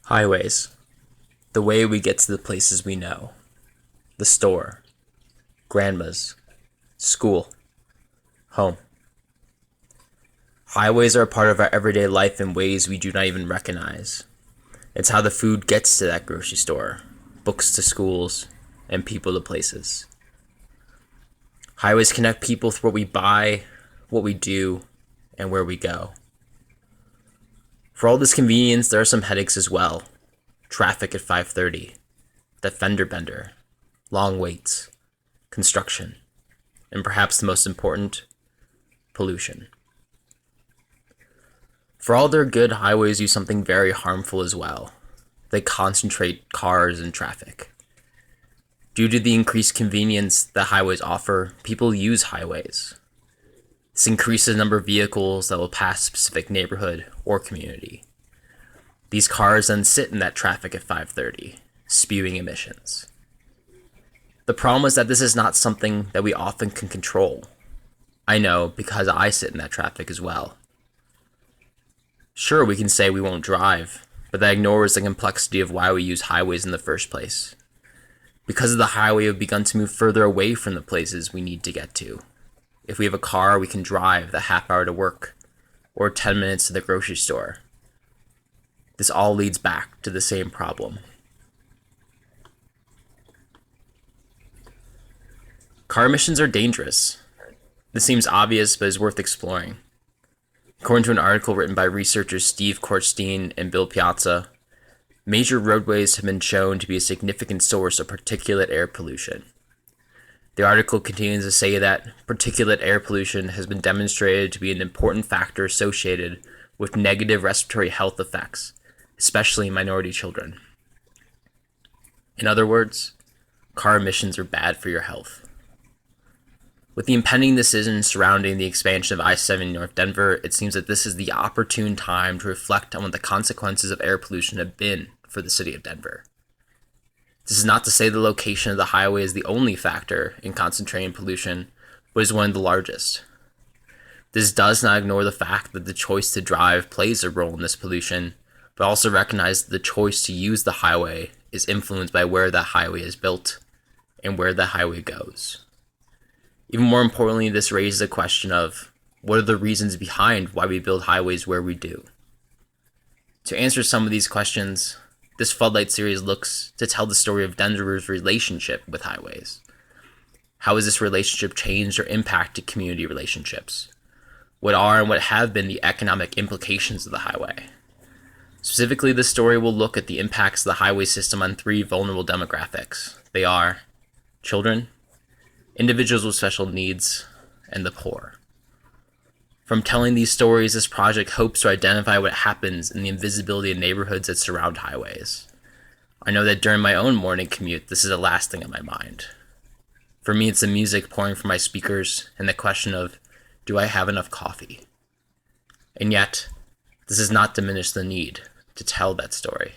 Highways, the way we get to the places we know. The store, grandma's, school, home. Highways are a part of our everyday life in ways we do not even recognize. It's how the food gets to that grocery store, books to schools, and people to places. Highways connect people through what we buy, what we do, and where we go. For all this convenience, there are some headaches as well. Traffic at 5:30, the fender bender, long waits, construction, and perhaps the most important, pollution. For all their good, highways do something very harmful as well. They concentrate cars and traffic. Due to the increased convenience that highways offer, people use highways. This increases the number of vehicles that will pass a specific neighborhood or community. These cars then sit in that traffic at 5:30, spewing emissions. The problem is that this is not something that we often can control. I know because I sit in that traffic as well. Sure, we can say we won't drive, but that ignores the complexity of why we use highways in the first place. Because of the highway, we've begun to move further away from the places we need to get to. If we have a car, we can drive the half hour to work, or 10 minutes to the grocery store. This all leads back to the same problem. Car emissions are dangerous. This seems obvious, but is worth exploring. According to an article written by researchers Steve Korstein and Bill Piazza, major roadways have been shown to be a significant source of particulate air pollution. The article continues to say that particulate air pollution has been demonstrated to be an important factor associated with negative respiratory health effects, especially in minority children. In other words, car emissions are bad for your health. With the impending decision surrounding the expansion of I-70 North Denver, it seems that this is the opportune time to reflect on what the consequences of air pollution have been for the city of Denver. This is not to say the location of the highway is the only factor in concentrating pollution, but is one of the largest. This does not ignore the fact that the choice to drive plays a role in this pollution, but also recognize that the choice to use the highway is influenced by where that highway is built and where the highway goes. Even more importantly, this raises a question of what are the reasons behind why we build highways where we do? To answer some of these questions, this Floodlight series looks to tell the story of Denver's relationship with highways. How has this relationship changed or impacted community relationships? What are and what have been the economic implications of the highway? Specifically, this story will look at the impacts of the highway system on three vulnerable demographics. They are children, individuals with special needs, and the poor. From telling these stories, this project hopes to identify what happens in the invisibility of neighborhoods that surround highways. I know that during my own morning commute, this is the last thing on my mind. For me, it's the music pouring from my speakers and the question of, do I have enough coffee? And yet, this does not diminish the need to tell that story.